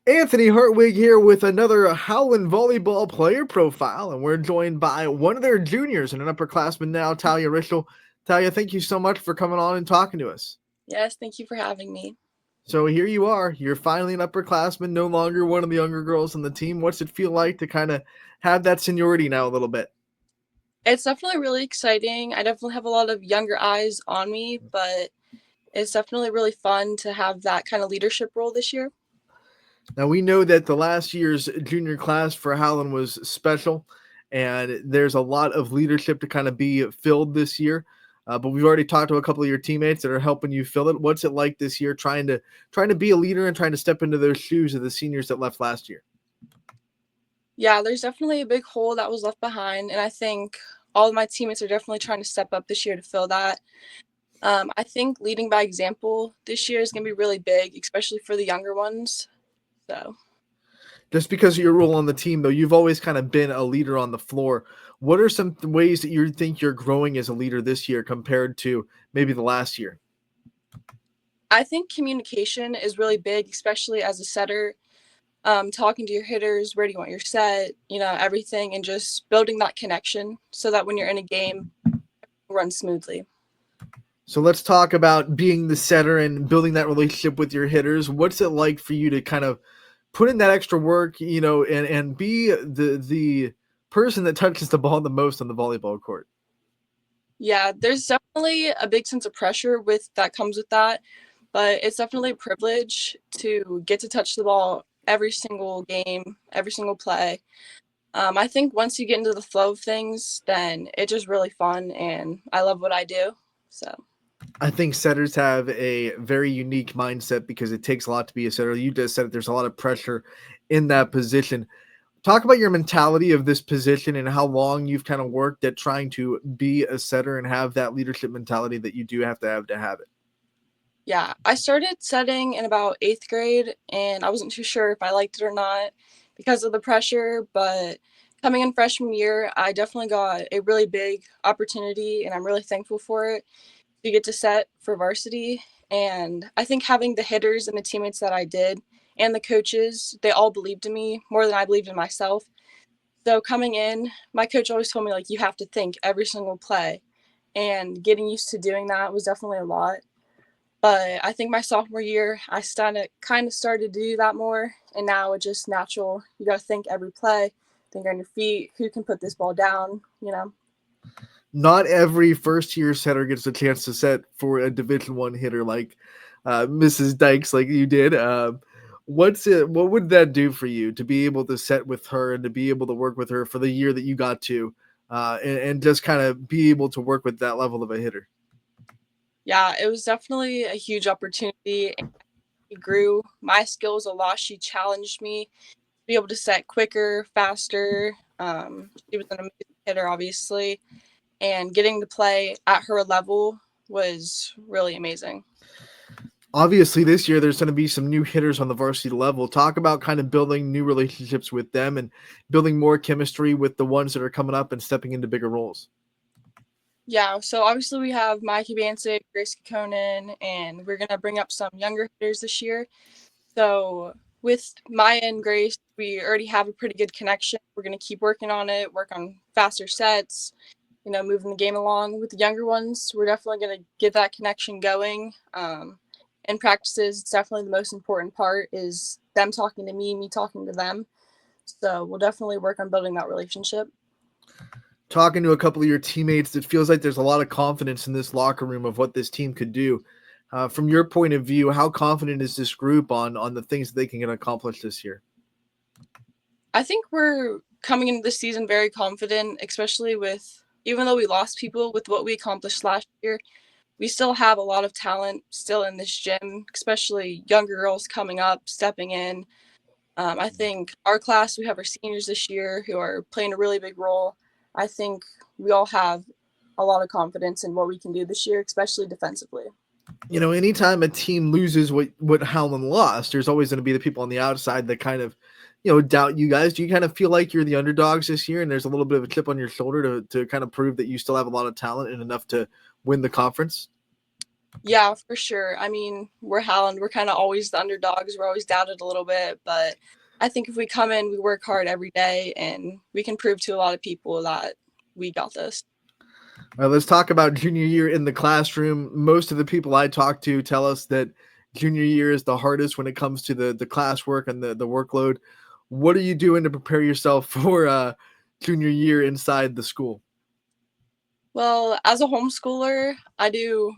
Anthony Hartwig here with another Howland volleyball player profile, and we're joined by one of their juniors and an upperclassman now, Talia Rishel. Talia, thank you so much for coming on and talking to us. Yes, thank you for having me. So here you are. You're finally an upperclassman, no longer one of the younger girls on the team. What's it feel like to kind of have that seniority now a little bit? It's definitely really exciting. I definitely have a lot of younger eyes on me, but it's definitely really fun to have that kind of leadership role this year. Now we know that the last year's junior class for Howland was special, and there's a lot of leadership to kind of be filled this year. But we've already talked to a couple of your teammates that are helping you fill it. What's it like this year, trying to be a leader and trying to step into those shoes of the seniors that left last year? Yeah, there's definitely a big hole that was left behind, and I think all of my teammates are definitely trying to step up this year to fill that. I think leading by example this year is going to be really big, especially for the younger ones. So. Just because of your role on the team, though, you've always kind of been a leader on the floor. What are some ways that you think you're growing as a leader this year compared to maybe the last year? I think communication is really big, especially as a setter. Talking to your hitters, where do you want your set, everything, and just building that connection so that when you're in a game, it runs smoothly. So let's talk about being the setter and building that relationship with your hitters. What's it like for you to kind of put in that extra work, and be the person that touches the ball the most on the volleyball court? Yeah, there's definitely a big sense of pressure that comes with that, but it's definitely a privilege to get to touch the ball every single game, every single play. I think once you get into the flow of things, then it's just really fun, and I love what I do. So. I think setters have a very unique mindset because it takes a lot to be a setter. You just said it, there's a lot of pressure in that position. Talk about your mentality of this position and how long you've kind of worked at trying to be a setter and have that leadership mentality that you do have to have it. Yeah, I started setting in about 8th grade, and I wasn't too sure if I liked it or not because of the pressure. But coming in freshman year, I definitely got a really big opportunity, and I'm really thankful for it to get to set for varsity. And I think having the hitters and the teammates that I did and the coaches, they all believed in me more than I believed in myself. So coming in, my coach always told me, like, you have to think every single play. And getting used to doing that was definitely a lot. But I think my sophomore year, I kind of started to do that more, and now it's just natural. You got to think every play, think on your feet, who can put this ball down. Not every first year setter gets a chance to set for a Division 1 hitter like Mrs. Dykes, like you did. What would that do for you to be able to set with her and to be able to work with her for the year that you got to, and just kind of be able to work with that level of a hitter? Yeah, it was definitely a huge opportunity. She grew my skills a lot. She challenged me to be able to set quicker, faster. She was an amazing hitter, obviously, and getting to play at her level was really amazing. Obviously, this year there's going to be some new hitters on the varsity level. Talk about kind of building new relationships with them and building more chemistry with the ones that are coming up and stepping into bigger roles. Yeah, so obviously we have Mikey Bancic, Grace Kekkonen, and we're gonna bring up some younger hitters this year. So with Maya and Grace, we already have a pretty good connection. We're gonna keep working on it, work on faster sets, moving the game along. With the younger ones, we're definitely gonna get that connection going. In practices, it's definitely the most important part is them talking to me talking to them. So we'll definitely work on building that relationship. Talking to a couple of your teammates, it feels like there's a lot of confidence in this locker room of what this team could do. From your point of view, how confident is this group on the things that they can get accomplished this year? I think we're coming into the season very confident, especially with even though we lost people with what we accomplished last year, we still have a lot of talent still in this gym, especially younger girls coming up, stepping in. I think our class, we have our seniors this year who are playing a really big role. I think we all have a lot of confidence in what we can do this year, especially defensively. Anytime a team loses what Howland lost, there's always going to be the people on the outside that kind of, doubt you guys. Do you kind of feel like you're the underdogs this year and there's a little bit of a chip on your shoulder to kind of prove that you still have a lot of talent and enough to win the conference? Yeah, for sure. I mean, we're Howland. We're kind of always the underdogs. We're always doubted a little bit, but I think if we come in, we work hard every day, and we can prove to a lot of people that we got this. Let's talk about junior year in the classroom. Most of the people I talk to tell us that junior year is the hardest when it comes to the classwork and the workload. What are you doing to prepare yourself for junior year inside the school? Well, as a homeschooler, I do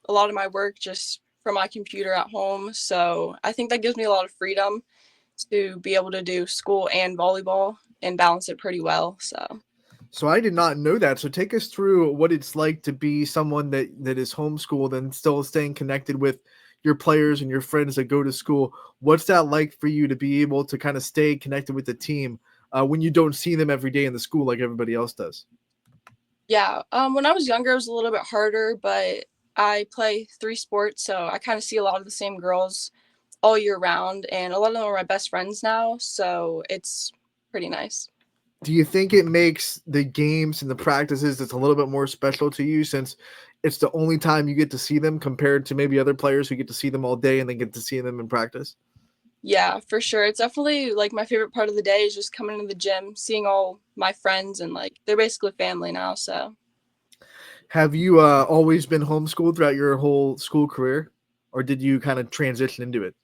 a lot of my work just from my computer at home. So I think that gives me a lot of freedom to be able to do school and volleyball and balance it pretty well. So, So I did not know that. So take us through what it's like to be someone that is homeschooled and still staying connected with your players and your friends that go to school. What's that like for you to be able to kind of stay connected with the team when you don't see them every day in the school like everybody else does? yeah, when I was younger, it was a little bit harder, but I play three sports. So I kind of see a lot of the same girls all year round. And a lot of them are my best friends now. So it's pretty nice. Do you think it makes the games and the practices that's a little bit more special to you since it's the only time you get to see them compared to maybe other players who get to see them all day and then get to see them in practice? Yeah, for sure. It's definitely like my favorite part of the day is just coming to the gym, seeing all my friends, and like they're basically family now. So, Have you always been homeschooled throughout your whole school career, or did you kind of transition into it?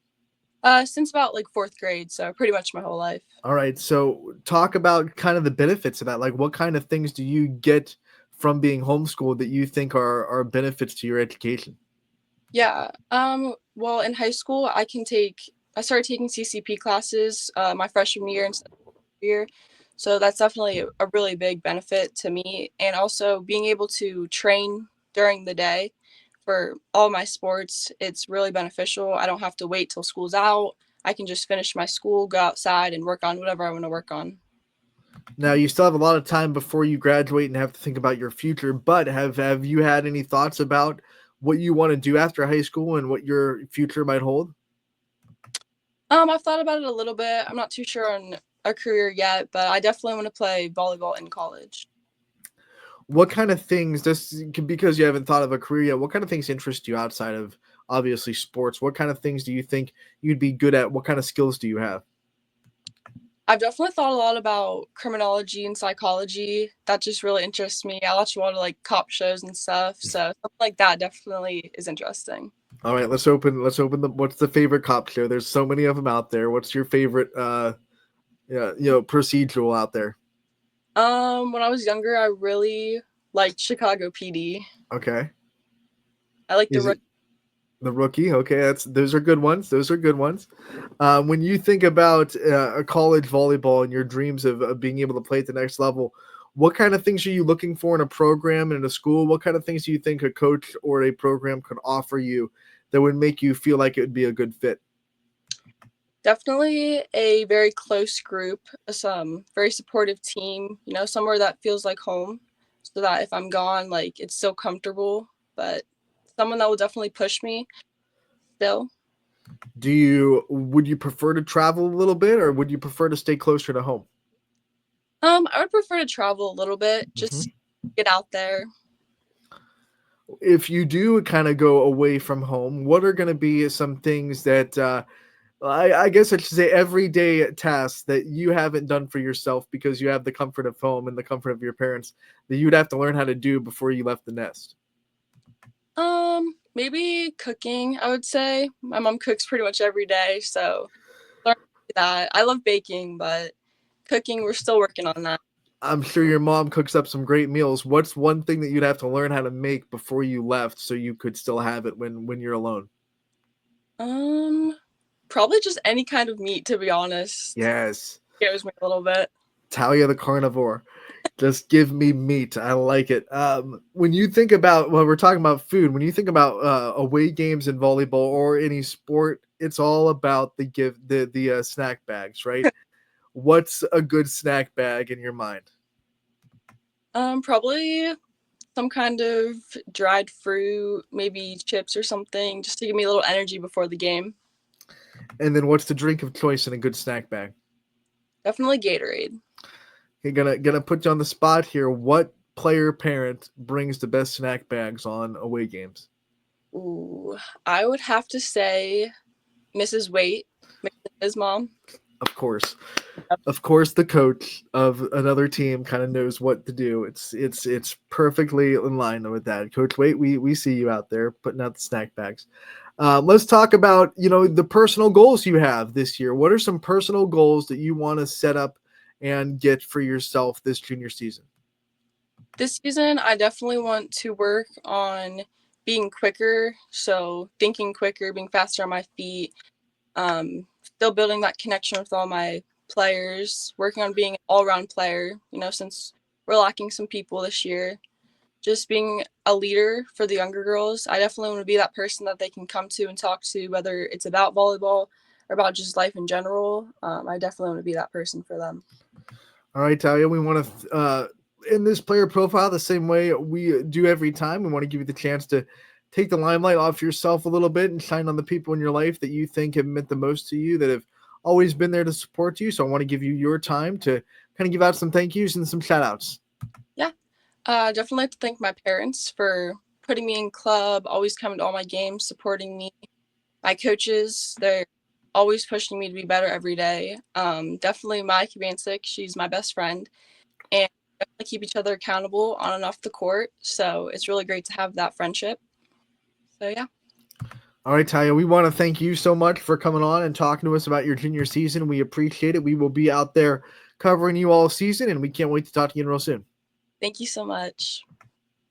since about like fourth grade, so pretty much my whole life. All right, so talk about kind of the benefits of that. Like, what kind of things do you get from being homeschooled that you think are benefits to your education? Yeah. Well, in high school, I started taking CCP classes my freshman year and year. So that's definitely a really big benefit to me. And also being able to train during the day for all my sports, it's really beneficial. I don't have to wait till school's out. I can just finish my school, go outside, and work on whatever I want to work on. Now, you still have a lot of time before you graduate and have to think about your future. But have you had any thoughts about what you want to do after high school and what your future might hold? I've thought about it a little bit. I'm not too sure on a career yet, but I definitely want to play volleyball in college. What kind of things, just because you haven't thought of a career yet, what kind of things interest you outside of obviously sports? What kind of things do you think you'd be good at? What kind of skills do you have? I've definitely thought a lot about criminology and psychology. That just really interests me. I watch a lot of like cop shows and stuff, so something like that definitely is interesting. All right, let's open the what's the favorite cop show? There's so many of them out there. What's your favorite yeah, procedural out there? When I was younger, I really liked Chicago PD. Okay. I like the Is it the Rookie? Okay, that's those are good ones. Those are good ones. When you think about a college volleyball and your dreams of being able to play at the next level, what kind of things are you looking for in a program and in a school? What kind of things do you think a coach or a program could offer you that would make you feel like it would be a good fit? definitely a very close group, some very supportive team. You know, somewhere that feels like home, so that if I'm gone, like it's still comfortable. But someone that will definitely push me still. Would you prefer to travel a little bit or would you prefer to stay closer to home? I would prefer to travel a little bit, Mhm. just get out there. If you do kind of go away from home, what are going to be some things that I guess I should say everyday tasks that you haven't done for yourself because you have the comfort of home and the comfort of your parents that you'd have to learn how to do before you left the nest? Maybe cooking, I would say. My mom cooks pretty much every day, so learn that. I love baking, but cooking, we're still working on that. I'm sure your mom cooks up some great meals. What's one thing that you'd have to learn how to make before you left so you could still have it when you're alone? Um, Probably just any kind of meat, to be honest. Yes. Scares me a little bit. Talia the carnivore. Just give me meat. I like it. When you think about when we're talking about food, when you think about away games in volleyball or any sport, it's all about the snack bags, right? What's a good snack bag in your mind? Probably some kind of dried fruit, maybe chips or something, just to give me a little energy before the game. And then what's the drink of choice in a good snack bag? Definitely Gatorade. Okay, gonna put you on the spot here. What player parent brings the best snack bags on away games? Ooh, I would have to say Mrs. Waite, his mom. Of course. Of course, the coach of another team kind of knows what to do. It's perfectly in line with that. Coach Wait, we see you out there putting out the snack bags. Let's talk about the personal goals you have this year. What are some personal goals that you want to set up and get for yourself this junior season? This season, I definitely want to work on being quicker, so thinking quicker, being faster on my feet, still building that connection with all my players, working on being an all-around player, since we're lacking some people this year. Just being a leader for the younger girls. I definitely want to be that person that they can come to and talk to, whether it's about volleyball or about just life in general. I definitely want to be that person for them. All right, Talia, we want to in this player profile the same way we do every time. We want to give you the chance to take the limelight off yourself a little bit and shine on the people in your life that you think have meant the most to you, that have always been there to support you. So I want to give you your time to kind of give out some thank yous and some shout outs. Yeah, definitely like to thank my parents for putting me in club, always coming to all my games, supporting me. My coaches, they're always pushing me to be better every day. Definitely my Kubancic, she's my best friend, and we definitely keep each other accountable on and off the court. So it's really great to have that friendship. So yeah. All right, Talia, we want to thank you so much for coming on and talking to us about your junior season. We appreciate it. We will be out there covering you all season, and we can't wait to talk to you real soon. Thank you so much.